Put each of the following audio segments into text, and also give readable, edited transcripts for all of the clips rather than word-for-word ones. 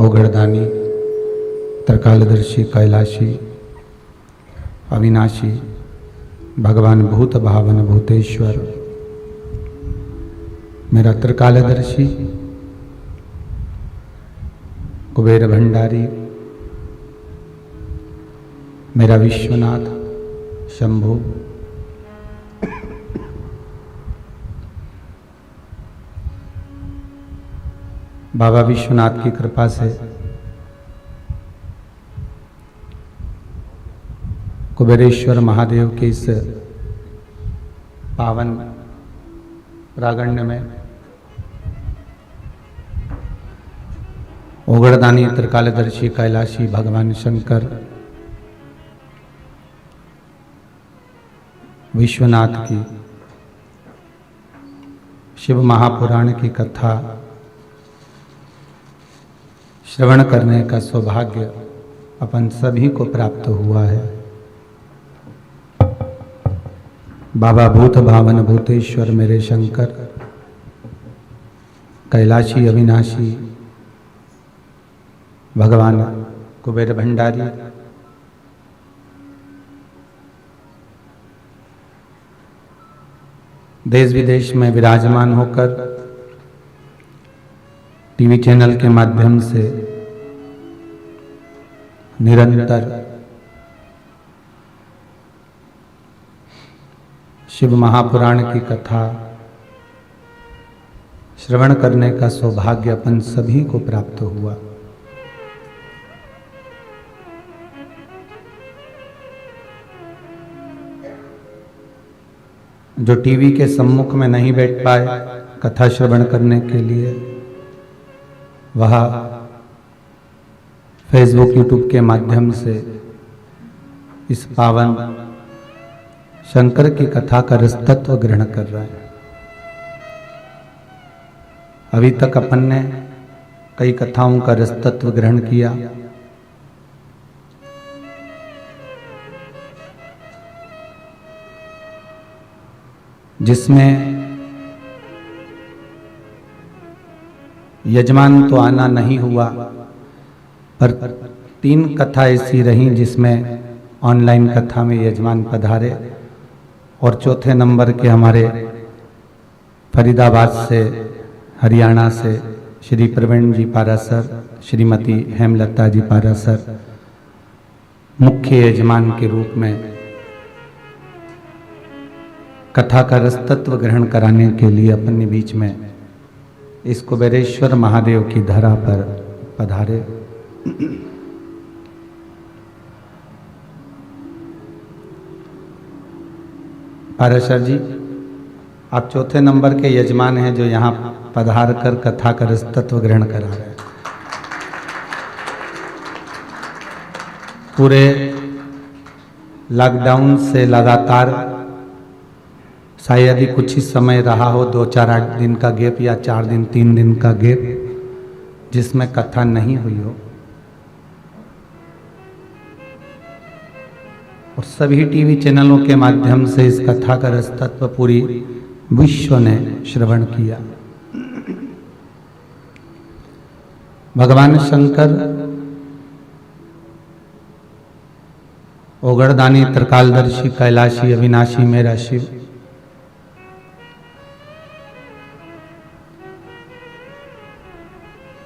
ओगड़दानी, त्रिकालदर्शी, कैलाशी, अविनाशी, भगवान भूत भावन भूतेश्वर, मेरा त्रिकालदर्शी, कुबेर भंडारी, मेरा विश्वनाथ शंभु, बाबा विश्वनाथ की कृपा से कुबेरेश्वर महादेव के इस पावन प्रांगण में ओगड़दानी, त्रिकालदर्शी, कैलाशी, भगवान शंकर, विश्वनाथ की शिव महापुराण की कथा श्रवण करने का सौभाग्य अपन सभी को प्राप्त हुआ है। बाबा भूत भावन भूतेश्वर मेरे शंकर, कैलाशी, अविनाशी, भगवान कुबेर भंडारी, देश विदेश में विराजमान होकर टीवी चैनल के माध्यम से निरंतर शिव महापुराण की कथा श्रवण करने का सौभाग्य अपन सभी को प्राप्त हुआ। जो टीवी के सम्मुख में नहीं बैठ पाए कथा श्रवण करने के लिए, वह फेसबुक, यूट्यूब के माध्यम से इस पावन शंकर की कथा का रसतत्व ग्रहण कर रहा है। अभी तक अपन ने कई कथाओं का रसतत्व ग्रहण किया। जिसमें यजमान तो आना नहीं हुआ, पर 3 कथा ऐसी रहीं जिसमें ऑनलाइन कथा में यजमान पधारे, और चौथे नंबर के हमारे फरीदाबाद से, हरियाणा से श्री प्रवीण जी पारासर, श्रीमती हेमलता जी पारासर मुख्य यजमान के रूप में कथा का रसतत्व ग्रहण कराने के लिए अपने बीच में इस कुबेरेश्वर महादेव की धरा पर पधारे। पाराशर जी, आप चौथे नंबर के यजमान हैं जो यहाँ पधार कर कथा का रसतत्व ग्रहण करा रहे हैं। पूरे लॉकडाउन से लगातार शायद ही कुछ ही समय रहा हो, 2-4 दिन का गैप या 4 दिन 3 दिन का गैप, जिसमें कथा नहीं हुई हो, और सभी टीवी चैनलों के माध्यम से इस कथा का रसतत्व पूरी विश्व ने श्रवण किया। भगवान शंकर ओगड़दानी, त्रिकालदर्शी, कैलाशी, अविनाशी मेरा शिव,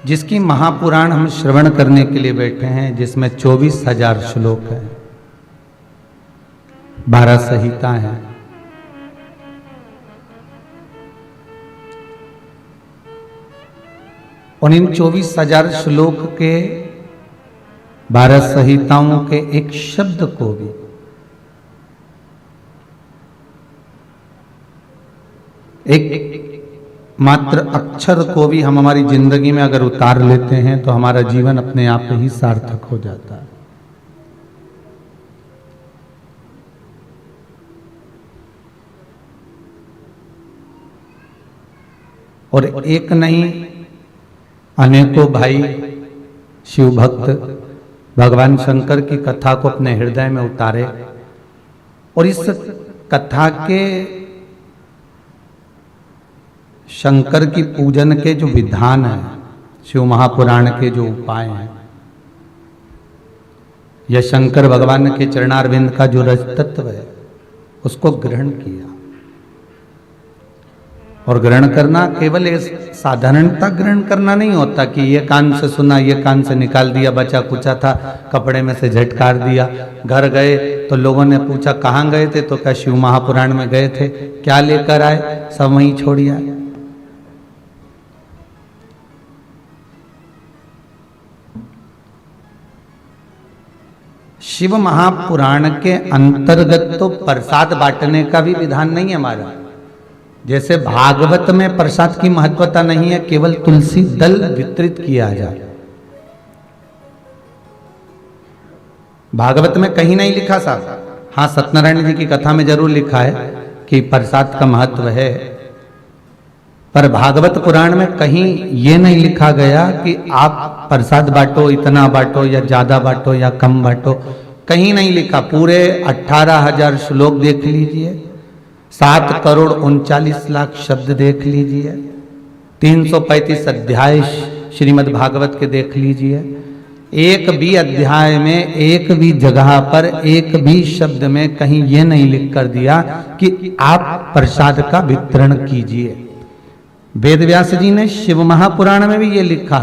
जिसकी महापुराण हम श्रवण करने के लिए बैठे हैं, जिसमें 24,000 श्लोक हैं, 12 संहिता हैं। और इन 24,000 श्लोक के 12 संहिताओं के एक शब्द को भी एक मात्र अक्षर को भी हम हमारी जिंदगी में अगर उतार लेते हैं तो हमारा जीवन अपने आप ही सार्थक हो जाता है। और एक नहीं, अनेकों भाई शिव भक्त भगवान शंकर की कथा को अपने हृदय में उतारे, और इस कथा के शंकर की पूजन के जो विधान है, शिव महापुराण के जो उपाय हैं या शंकर भगवान के चरणारविंद का जो रज तत्व है उसको ग्रहण किया। और ग्रहण करना केवल साधारणता ग्रहण करना नहीं होता कि ये कान से सुना, ये कान से निकाल दिया, बचा कुचा था कपड़े में से झटकार दिया। घर गए तो लोगों ने पूछा कहाँ गए थे, तो क्या शिव महापुराण में गए थे, क्या लेकर आए, सब वहीं छोड़ आए। शिव महापुराण के अंतर्गत तो प्रसाद बांटने का भी विधान नहीं है हमारा। जैसे भागवत में प्रसाद की महत्वता नहीं है, केवल तुलसी दल वितरित किया जाए। भागवत में कहीं नहीं लिखा साहब, हाँ सत्यनारायण जी की कथा में जरूर लिखा है कि प्रसाद का महत्व है, पर भागवत पुराण में कहीं ये नहीं लिखा गया कि आप प्रसाद बांटो, इतना बांटो या ज्यादा बांटो या कम बांटो, कहीं नहीं लिखा। पूरे 18,000 श्लोक देख लीजिए, 7,39,00,000 शब्द देख लीजिए, 335 अध्याय श्रीमद् भागवत के देख लीजिए। एक भी अध्याय में, एक भी जगह पर, एक भी शब्द में कहीं ये नहीं लिख कर दिया कि आप प्रसाद का वितरण कीजिए। वेद व्यास जी ने शिव महापुराण में भी ये लिखा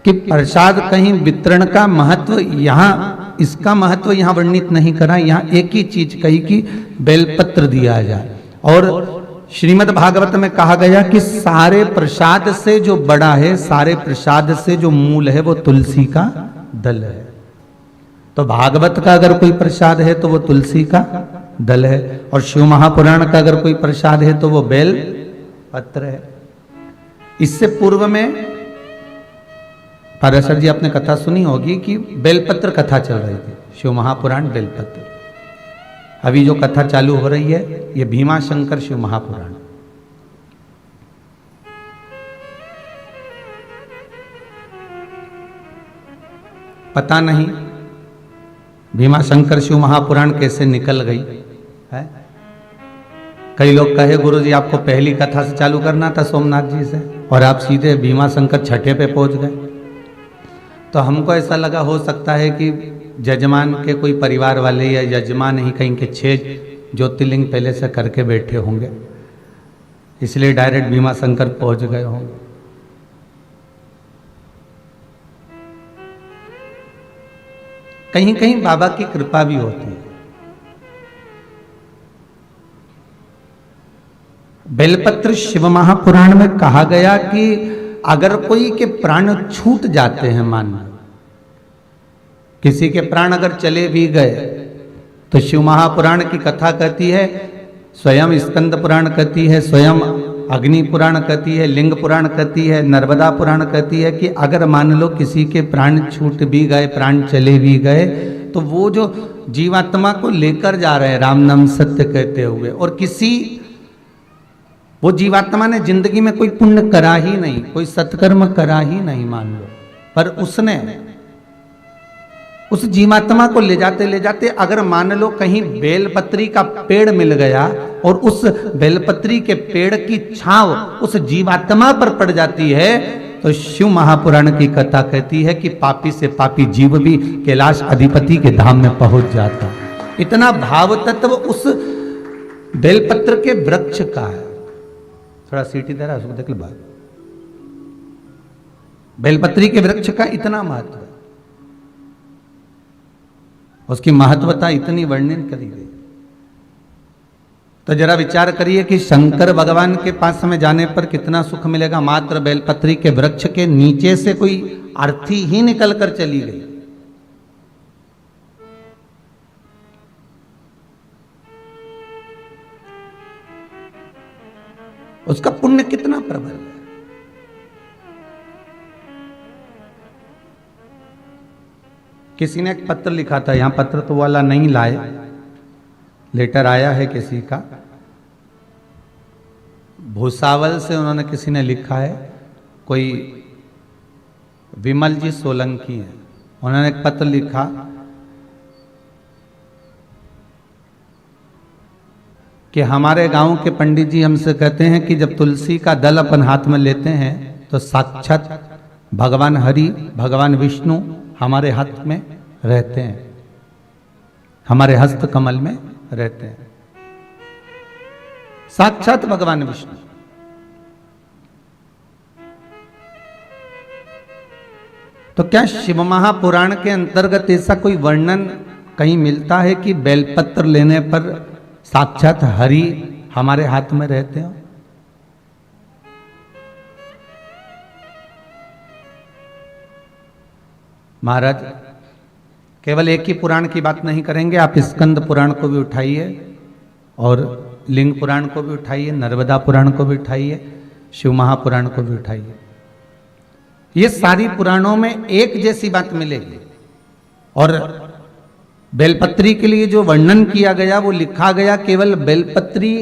कि प्रसाद कहीं वितरण का महत्व, यहाँ इसका महत्व यहाँ वर्णित नहीं करा, यहाँ एक ही चीज कही कि बेलपत्र दिया जाए। और श्रीमद् भागवत में कहा गया कि सारे प्रसाद से जो बड़ा है, सारे प्रसाद से जो मूल है वो तुलसी का दल है। तो भागवत का अगर कोई प्रसाद है तो वो तुलसी का दल है, और शिव महापुराण का अगर कोई प्रसाद है तो वो बेल पत्र है। इससे पूर्व में पाराशर जी आपने कथा सुनी होगी कि बेलपत्र कथा चल रही थी, शिव महापुराण बेलपत्र। अभी जो कथा चालू हो रही है ये भीमाशंकर शिव महापुराण। पता नहीं भीमाशंकर शिव महापुराण कैसे निकल गई है। कई लोग कहे गुरुजी आपको पहली कथा से चालू करना था सोमनाथ जी से, और आप सीधे भीमाशंकर छठे पे पहुंच गए। तो हमको ऐसा लगा हो सकता है कि जजमान के कोई परिवार वाले या यजमान ही कहीं के 6 ज्योतिर्लिंग पहले से करके बैठे होंगे, इसलिए डायरेक्ट भीमाशंकर पहुंच गए होंगे। कहीं कहीं बाबा की कृपा भी होती है। बेलपत्र शिव महापुराण में कहा गया कि अगर कोई के प्राण छूट जाते हैं, मान लो किसी के प्राण अगर चले भी गए, तो शिव महापुराण की कथा कहती है, स्वयं स्कंद पुराण कहती है, स्वयं अग्नि पुराण कहती है, लिंग पुराण कहती है, नर्मदा पुराण कहती है कि अगर मान लो किसी के प्राण छूट भी गए, प्राण चले भी गए, तो वो जो जीवात्मा को लेकर जा रहे हैं राम नाम सत्य कहते हुए, और किसी वो जीवात्मा ने जिंदगी में कोई पुण्य करा ही नहीं, कोई सत्कर्म करा ही नहीं मान लो, पर उसने उस जीवात्मा को ले जाते अगर मान लो कहीं बेलपत्री का पेड़ मिल गया और उस बेलपत्री के पेड़ की छांव उस जीवात्मा पर पड़ जाती है, तो शिव महापुराण की कथा कहती है कि पापी से पापी जीव भी कैलाश अधिपति के धाम में पहुंच जाता। इतना भाव तत्व उस बेलपत्र के वृक्ष का है। थोड़ा सीटी दे रहा है उसको देख लो बात। बेलपत्री के वृक्ष का इतना महत्व है, उसकी महत्वता इतनी वर्णन करी गई। तो जरा विचार करिए कि शंकर भगवान के पास हमें जाने पर कितना सुख मिलेगा। मात्र बेलपत्री के वृक्ष के नीचे से कोई अर्थी ही निकल कर चली गई। उसका पुण्य कितना प्रबल है। किसी ने एक पत्र लिखा था, यहां पत्र तो वाला नहीं लाए, लेटर आया है किसी का, भूसावल से उन्होंने किसी ने लिखा है, कोई विमल जी सोलंकी है, उन्होंने एक पत्र लिखा कि हमारे गांव के पंडित जी हमसे कहते हैं कि जब तुलसी का दल अपन हाथ में लेते हैं तो साक्षात भगवान हरि, भगवान विष्णु हमारे हाथ में रहते हैं, हमारे हस्त कमल में रहते हैं, साक्षात भगवान विष्णु। तो क्या शिव महापुराण के अंतर्गत ऐसा कोई वर्णन कहीं मिलता है कि बेलपत्र लेने पर साक्षात हरि हमारे हाथ में रहते हो? महाराज केवल एक ही पुराण की बात नहीं करेंगे, आप स्कंद पुराण को भी उठाइए और लिंग पुराण को भी उठाइए, नर्मदा पुराण को भी उठाइए, शिव महापुराण को भी उठाइए। ये सारी पुराणों में एक जैसी बात मिलेगी। और बेलपत्री के लिए जो वर्णन किया गया वो लिखा गया केवल बेलपत्री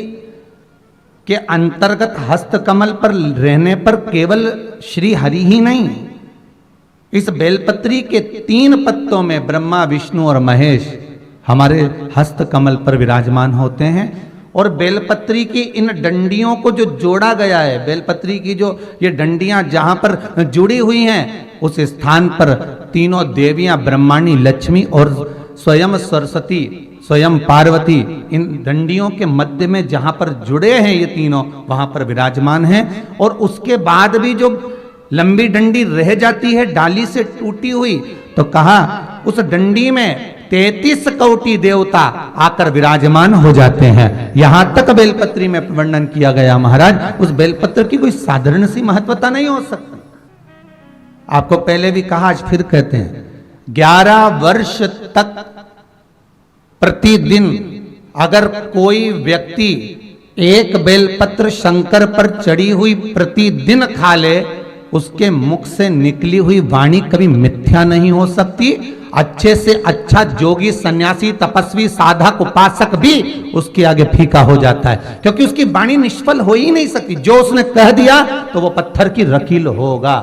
के अंतर्गत हस्तकमल पर रहने पर केवल श्री हरि ही नहीं, इस बेलपत्री के 3 पत्तों में ब्रह्मा, विष्णु और महेश हमारे हस्तकमल पर विराजमान होते हैं। और बेलपत्री की इन डंडियों को जो जोड़ा गया है, बेलपत्री की जो ये डंडियां जहां पर जुड़ी हुई हैं, उस स्थान पर तीनों देवियां ब्रह्माणी, लक्ष्मी और स्वयं सरस्वती, स्वयं पार्वती इन डंडियों के मध्य में जहां पर जुड़े हैं ये तीनों, वहां पर विराजमान हैं। और उसके बाद भी जो लंबी डंडी रह जाती है डाली से टूटी हुई, तो कहा उस डंडी में 33 कोटि देवता आकर विराजमान हो जाते हैं। यहां तक बेलपत्री में वर्णन किया गया। महाराज उस बेलपत्र की कोई साधारण सी महत्वता नहीं हो सकती। आपको पहले भी कहा, आज फिर कहते हैं, 11 वर्ष तक प्रतिदिन अगर कोई व्यक्ति एक बेलपत्र शंकर पर चढ़ी हुई प्रतिदिन खा ले, उसके मुख से निकली हुई वाणी कभी मिथ्या नहीं हो सकती। अच्छे से अच्छा जोगी, सन्यासी, तपस्वी, साधक, उपासक भी उसके आगे फीका हो जाता है, क्योंकि उसकी वाणी निष्फल हो ही नहीं सकती। जो उसने कह दिया तो वो पत्थर की रकील होगा।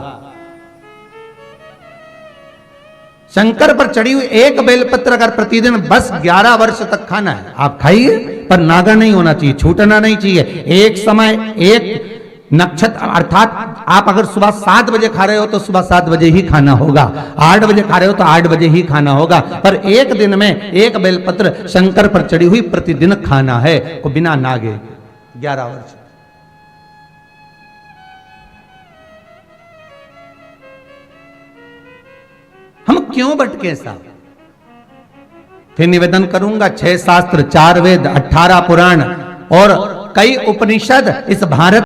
शंकर पर चढ़ी हुई एक बेलपत्र अगर प्रतिदिन बस 11 वर्ष तक खाना है, आप खाइए, पर नागा नहीं होना चाहिए, छूटना नहीं चाहिए। एक समय, एक नक्षत्र, अर्थात आप अगर सुबह 7 बजे खा रहे हो तो सुबह 7 बजे ही खाना होगा, 8 बजे खा रहे हो तो 8 बजे ही खाना होगा, पर एक दिन में एक बेलपत्र शंकर पर चढ़ी हुई प्रतिदिन खाना है, को बिना नागे 11 वर्ष। हम क्यों भटके साहब? फिर निवेदन करूंगा, 6 शास्त्र, 4 वेद, 18 पुराण और कई उपनिषद इस भारत